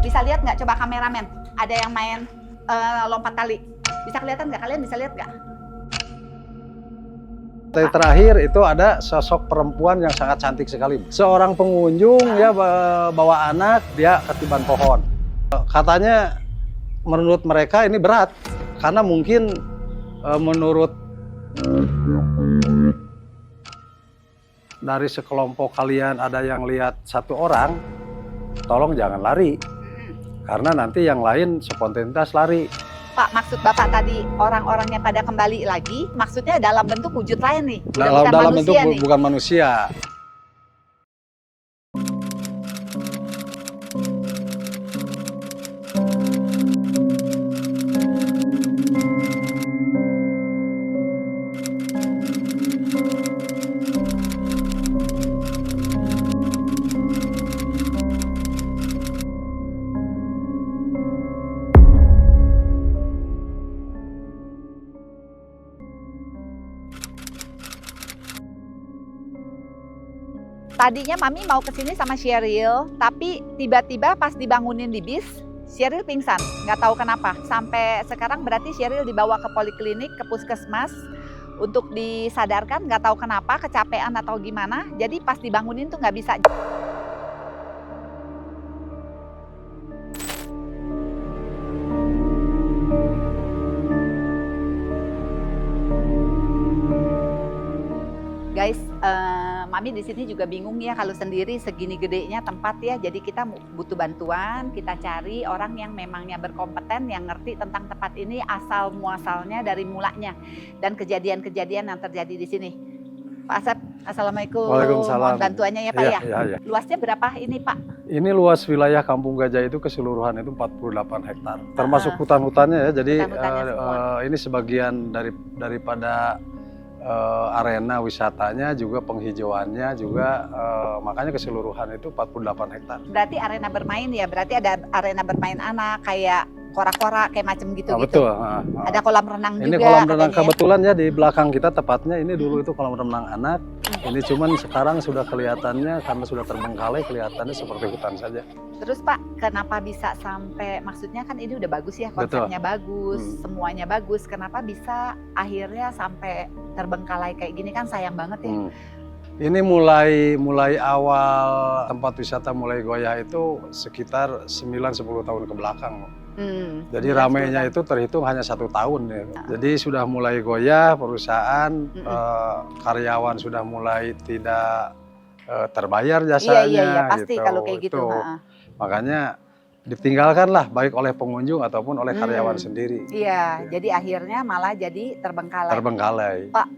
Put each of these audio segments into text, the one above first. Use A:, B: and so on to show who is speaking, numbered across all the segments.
A: Bisa lihat nggak coba kameramen? Ada yang main lompat tali. Bisa kelihatan nggak? Kalian bisa lihat nggak?
B: Terakhir itu ada sosok perempuan yang sangat cantik sekali. Seorang pengunjung ya bawa anak, dia ketiban pohon. Katanya menurut mereka ini berat karena mungkin menurut dari sekelompok kalian ada yang lihat satu orang, tolong jangan lari karena nanti yang lain spontanitas lari.
A: Pak, maksud Bapak tadi orang-orangnya pada kembali lagi, maksudnya dalam bentuk wujud lain nih,
B: Dalam bentuk bukan manusia.
A: Tadinya Mami mau kesini sama Sheryl, tapi tiba-tiba pas dibangunin di bis, Sheryl pingsan, nggak tahu kenapa. Sampai sekarang berarti Sheryl dibawa ke poliklinik, ke puskesmas untuk disadarkan, nggak tahu kenapa, kecapean atau gimana. Jadi pas dibangunin tuh nggak bisa. Guys, Mami di sini juga bingung ya kalau sendiri segini gedenya tempat ya. Jadi kita butuh bantuan, kita cari orang yang memangnya berkompeten, yang ngerti tentang tempat ini asal muasalnya dari mulanya dan kejadian-kejadian yang terjadi di sini. Pak Asep, assalamualaikum.
B: Waalaikumsalam.
A: Mohon bantuannya ya Pak ya.
B: Ya.
A: Luasnya berapa ini Pak?
B: Ini luas wilayah Kampung Gajah itu keseluruhan itu 48 hektar, termasuk hutan-hutannya ya. Jadi ini sebagian daripada arena wisatanya juga penghijauannya juga makanya keseluruhan itu 48 hektar.
A: Berarti arena bermain ya, berarti ada arena bermain anak kayak kora-kora kayak macam gitu-gitu.
B: Betul.
A: Ada kolam renang juga.
B: Ini kolam renang kebetulan ya di belakang kita tepatnya ini dulu itu kolam renang anak. Ini cuman sekarang sudah kelihatannya karena sudah terbengkalai kelihatannya seperti hutan saja.
A: Terus Pak, kenapa bisa sampai, maksudnya kan ini udah bagus ya, konsepnya bagus, semuanya bagus. Kenapa bisa akhirnya sampai terbengkalai kayak gini, kan sayang banget ya.
B: Ini mulai awal tempat wisata mulai goyah itu sekitar 9-10 tahun ke belakang. Jadi ramainya itu terhitung hanya 1 tahun ya. Jadi sudah mulai goyah perusahaan, karyawan sudah mulai tidak terbayar jasanya.
A: Iya, pasti
B: gitu.
A: kalau kayak gitu.
B: Makanya ditinggalkanlah baik oleh pengunjung ataupun oleh karyawan sendiri.
A: Iya, jadi akhirnya malah jadi terbengkalai.
B: Terbengkalai.
A: Pak,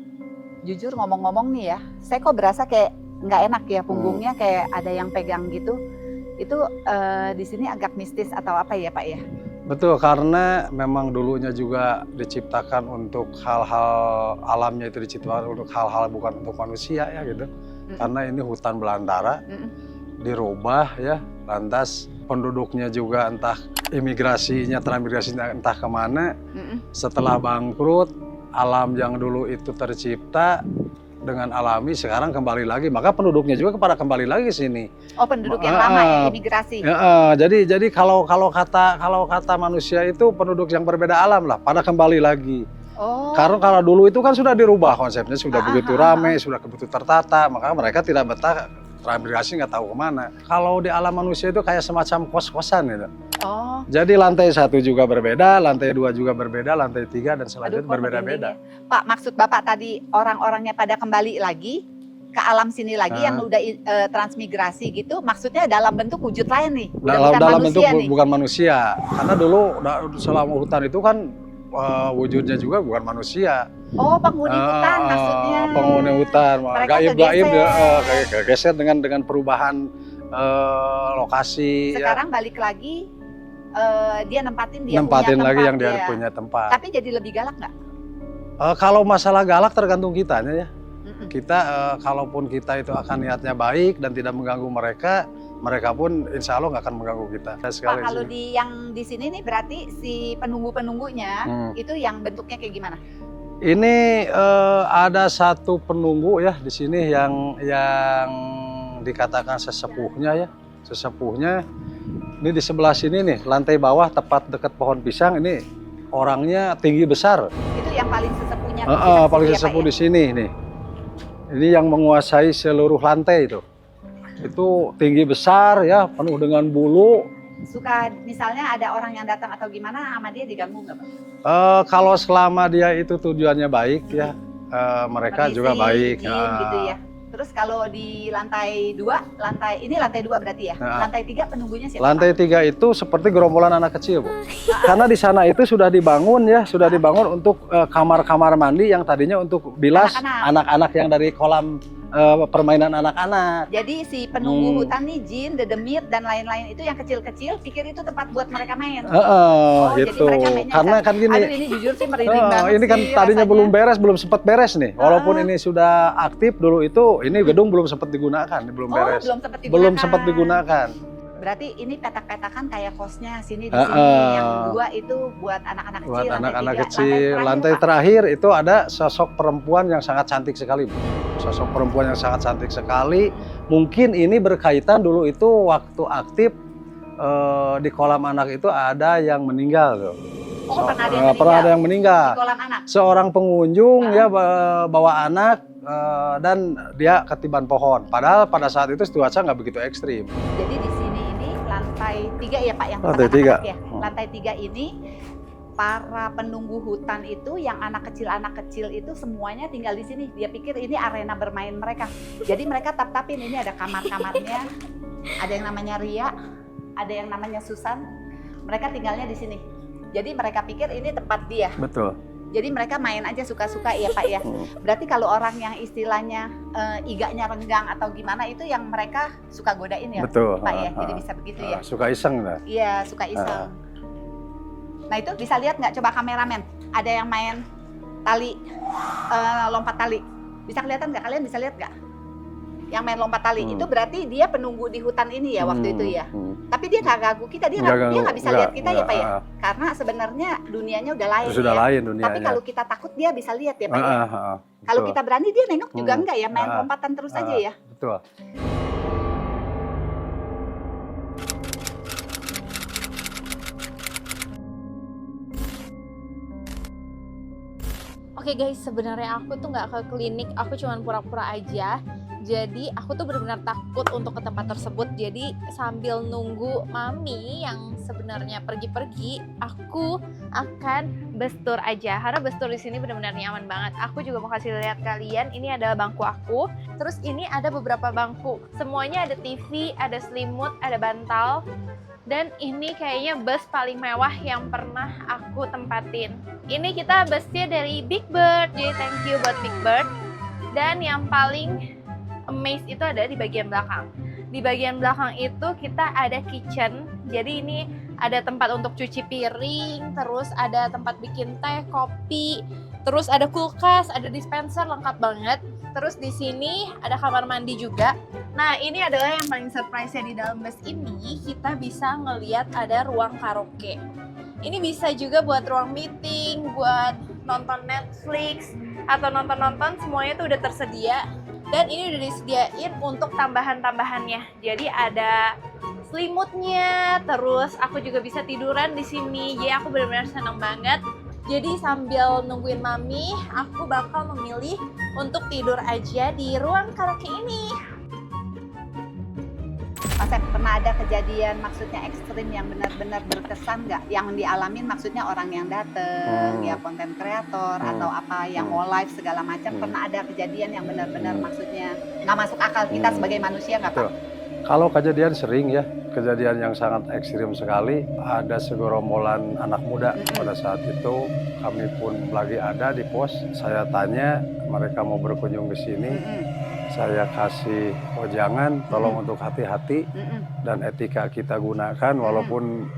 A: jujur ngomong-ngomong nih ya, saya kok berasa kayak nggak enak ya punggungnya, kayak ada yang pegang gitu. Itu di sini agak mistis atau apa ya Pak ya?
B: Betul, karena memang dulunya juga diciptakan untuk hal-hal alamnya itu diciptakan untuk hal-hal bukan untuk manusia ya gitu. Karena ini hutan belantara, dirubah ya, lantas penduduknya juga entah transmigrasinya entah kemana. Setelah bangkrut, alam yang dulu itu tercipta dengan alami sekarang kembali lagi, maka penduduknya juga kembali lagi ke sini. Oh,
A: penduduk yang lama ya, imigrasi.
B: Jadi kalau kata manusia itu penduduk yang berbeda alam lah, pada kembali lagi. Karena kalau dulu itu kan sudah dirubah konsepnya, sudah begitu ramai, sudah begitu tertata, maka mereka tidak betah, transmigrasi nggak tahu kemana. Kalau di alam manusia itu kayak semacam kos-kosan gitu. Jadi lantai 1 juga berbeda, lantai 2 juga berbeda, lantai 3 dan selanjutnya berbeda-beda.
A: Pak, maksud Bapak tadi orang-orangnya pada kembali lagi ke alam sini lagi yang udah transmigrasi gitu, maksudnya dalam bentuk wujud lain nih,
B: dalam bentuk bukan manusia. Karena dulu selama hutan itu kan wujudnya juga bukan manusia.
A: Penghuni hutan maksudnya.
B: Penghuni hutan, gaib-gaib geser dengan perubahan lokasi.
A: Sekarang balik lagi dia nempatin
B: lagi yang dia punya tempat.
A: Tapi jadi lebih galak nggak?
B: Kalau masalah galak tergantung kitanya ya. Kita kalaupun kita itu akan niatnya baik dan tidak mengganggu mereka, mereka pun insya Allah nggak akan mengganggu kita.
A: Pak, kalau yang di sini nih berarti si penunggu-penunggunya itu yang bentuknya kayak gimana?
B: Ini ada satu penunggu ya di sini yang dikatakan sesepuhnya ya. Sesepuhnya Ini di sebelah sini nih, lantai bawah tepat dekat pohon pisang ini orangnya tinggi besar.
A: Itu yang paling sesepuhnya.
B: Paling sesepuh di sini nih. Ini yang menguasai seluruh lantai itu. Itu tinggi besar ya, penuh dengan bulu.
A: Suka misalnya ada orang yang datang atau gimana sama dia diganggu nggak, Pak?
B: Kalau selama dia itu tujuannya baik ya, mereka juga baik.
A: Gitu ya. Terus kalau di lantai 2, ini lantai 2 berarti ya? Lantai 3 penunggunya siapa?
B: Lantai 3 itu seperti gerombolan anak kecil, Bu. Karena di sana itu sudah dibangun ya, sudah dibangun untuk kamar-kamar mandi yang tadinya untuk bilas anak-anak yang dari kolam permainan anak-anak.
A: Jadi si penunggu hutan nih, jin, dedemit dan lain-lain itu yang kecil-kecil pikir itu tempat buat mereka main.
B: Gitu.
A: Jadi mereka mainnya
B: karena kan gini.
A: Aduh, ini jujur sih merinding banget.
B: Ini kan
A: sih
B: tadinya
A: rasanya.
B: belum sempat beres nih. Walaupun ini sudah aktif dulu itu, ini gedung belum sempat digunakan, belum beres. Belum sempat digunakan.
A: Berarti ini petak-petakan kayak kosnya sini di sini, yang 2 itu buat anak-anak kecil.
B: Buat anak-anak kecil. Lantai terakhir itu ada sosok perempuan yang sangat cantik sekali, Bu. Sosok perempuan yang sangat cantik sekali. Mungkin ini berkaitan dulu itu waktu aktif di kolam anak itu ada yang meninggal tuh. Pernah ada yang meninggal.
A: Di kolam anak.
B: Seorang pengunjung ya bawa anak dan dia ketiban pohon. Padahal pada saat itu cuaca nggak begitu ekstrim.
A: Jadi di sini ini lantai 3 ya Pak, yang
B: lantai 3
A: ya. Lantai 3 ini para penunggu hutan itu yang anak kecil itu semuanya tinggal di sini. Dia pikir ini arena bermain mereka. Jadi mereka tap-tapin, ini ada kamar-kamarnya. Ada yang namanya Ria, ada yang namanya Susan. Mereka tinggalnya di sini. Jadi mereka pikir ini tempat dia.
B: Betul.
A: Jadi mereka main aja suka-suka ya Pak ya. Berarti kalau orang yang istilahnya iganya renggang atau gimana itu yang mereka suka godain ya.
B: Betul.
A: Pak ya. Jadi bisa begitu ya.
B: Suka iseng lah.
A: Iya, suka iseng. Nah itu bisa lihat nggak coba kameramen? Ada yang main tali, lompat tali. Bisa kelihatan nggak? Kalian bisa lihat nggak? Yang main lompat tali itu berarti dia penunggu di hutan ini ya waktu itu ya. Tapi dia nggak ganggu kita, dia nggak bisa lihat kita ya Pak ya. Karena sebenarnya dunianya udah lain.
B: Sudah
A: ya.
B: lain dunianya.
A: Tapi kalau kita takut dia bisa lihat ya Pak ya. Kalau kita berani dia nengok juga enggak ya, main lompatan terus aja ya.
B: Betul.
C: Oke guys, sebenarnya aku tuh nggak ke klinik, aku cuma pura-pura aja. Jadi aku tuh benar-benar takut untuk ke tempat tersebut. Jadi sambil nunggu mami yang sebenarnya pergi-pergi, aku akan bus tour aja. Karena bus tour di sini benar-benar nyaman banget. Aku juga mau kasih lihat kalian, ini adalah bangku aku. Terus ini ada beberapa bangku. Semuanya ada TV, ada selimut, ada bantal. Dan ini kayaknya bus paling mewah yang pernah aku tempatin. Ini kita busnya dari Big Bird, jadi thank you buat Big Bird. Dan yang paling amaze itu ada di bagian belakang. Di bagian belakang itu kita ada kitchen, jadi ini ada tempat untuk cuci piring, terus ada tempat bikin teh, kopi, terus ada kulkas, ada dispenser, lengkap banget. Terus di sini ada kamar mandi juga. Nah ini adalah yang paling surprise-nya di dalam bus ini, kita bisa ngelihat ada ruang karaoke. Ini bisa juga buat ruang meeting, buat nonton Netflix, atau nonton-nonton, semuanya tuh udah tersedia. Dan ini udah disediain untuk tambahan-tambahannya. Jadi ada selimutnya, terus aku juga bisa tiduran di sini. Jadi aku benar-benar senang banget. Jadi sambil nungguin mami, aku bakal memilih untuk tidur aja di ruang karaoke ini.
A: Mas Em, pernah ada kejadian maksudnya ekstrim yang benar-benar berkesan nggak? Yang dialamin maksudnya orang yang dateng, ya konten kreator atau apa yang mau live segala macam. Pernah ada kejadian yang benar-benar maksudnya nggak masuk akal kita sebagai manusia nggak Pak?
B: Kalau kejadian sering ya, kejadian yang sangat ekstrim sekali. Ada segerombolan anak muda pada saat itu, kami pun lagi ada di pos. Saya tanya, mereka mau berkunjung ke sini. Saya kasih jangan, tolong untuk hati-hati dan etika kita gunakan walaupun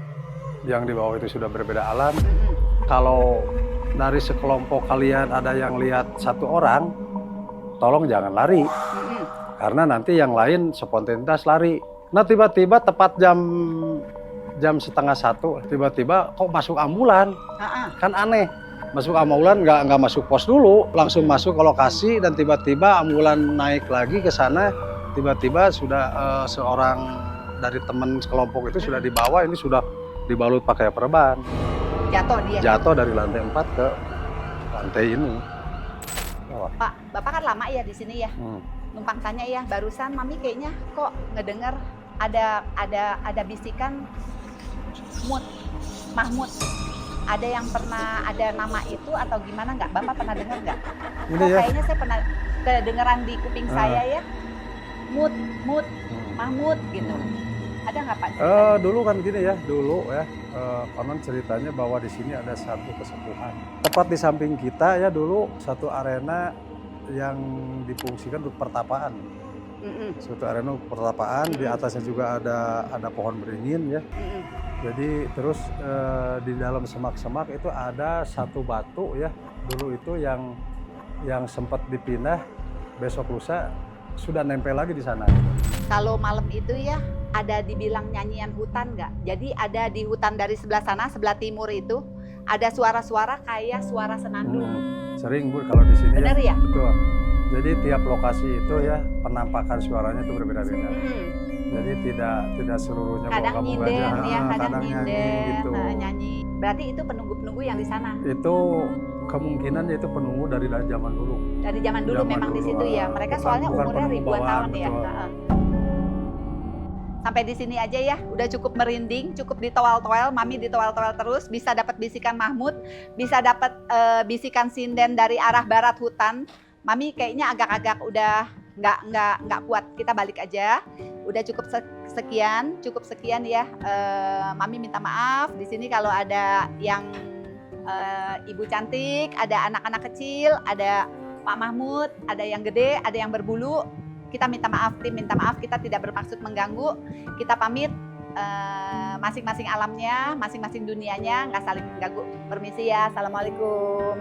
B: yang di bawah itu sudah berbeda alam. Kalau dari sekelompok kalian ada yang lihat satu orang, tolong jangan lari. Karena nanti yang lain spontanitas lari. Nah tiba-tiba tepat jam 12:30, tiba-tiba kok masuk ambulan. Kan aneh. Masuk ambulan nggak masuk pos dulu, langsung masuk ke lokasi dan tiba-tiba ambulan naik lagi ke sana, tiba-tiba sudah seorang dari teman sekelompok itu sudah dibawa, ini sudah dibalut pakai perban.
A: Jatuh dia.
B: Jatuh dari lantai 4 ke lantai ini.
A: Pak, Bapak kan lama ya di sini ya.
B: Hmm.
A: Numpang tanya ya, barusan Mami kayaknya kok ngedenger ada bisikan Mahmud. Ada yang pernah ada nama itu atau gimana nggak? Bapak pernah dengar nggak?
B: Ini
A: Kok
B: ya.
A: kayaknya saya pernah kedengeran di kuping saya ya. Mahmud gitu. Ada nggak Pak?
B: Dulu kan gini ya, konon ceritanya bahwa di sini ada satu kesepuhan. Tepat di samping kita ya dulu satu arena yang difungsikan untuk pertapaan. Suatu arena untuk pertapaan, di atasnya juga ada pohon beringin ya. Jadi terus di dalam semak-semak itu ada satu batu ya, dulu itu yang sempat dipindah, besok lusa sudah nempel lagi di sana.
A: Kalau malam itu ya ada dibilang nyanyian hutan nggak? Jadi ada di hutan dari sebelah sana, sebelah timur itu ada suara-suara kayak suara senandung.
B: Sering Bu kalau di sini.
A: Bener ya?
B: Betul. Jadi tiap lokasi itu ya penampakan suaranya itu berbeda-beda. Jadi tidak seluruhnya
A: Kadang
B: bawa
A: nyinden
B: gajah,
A: ya, kadang
B: nyanyi
A: nyinden,
B: gitu.
A: nyanyi. Berarti itu penunggu-penunggu yang di sana.
B: Itu kemungkinan itu penunggu dari zaman dulu.
A: Dari zaman dulu memang di situ ya. Mereka soalnya
B: bukan
A: umurnya
B: penunggu
A: ribuan
B: bawaan,
A: tahun ya.
B: betul.
A: Sampai di sini aja ya, udah cukup merinding, cukup ditowel-towel, Mami ditowel-towel terus, bisa dapat bisikan Mahmud, bisa dapat bisikan sinden dari arah barat hutan. Mami kayaknya agak-agak udah nggak kuat, kita balik aja. Udah cukup sekian ya. Mami minta maaf di sini kalau ada yang ibu cantik, ada anak-anak kecil, ada Pak Mahmud, ada yang gede, ada yang berbulu. Kita minta maaf, tim minta maaf, kita tidak bermaksud mengganggu. Kita pamit, masing-masing alamnya, masing-masing dunianya, nggak saling mengganggu. Permisi ya, Assalamualaikum.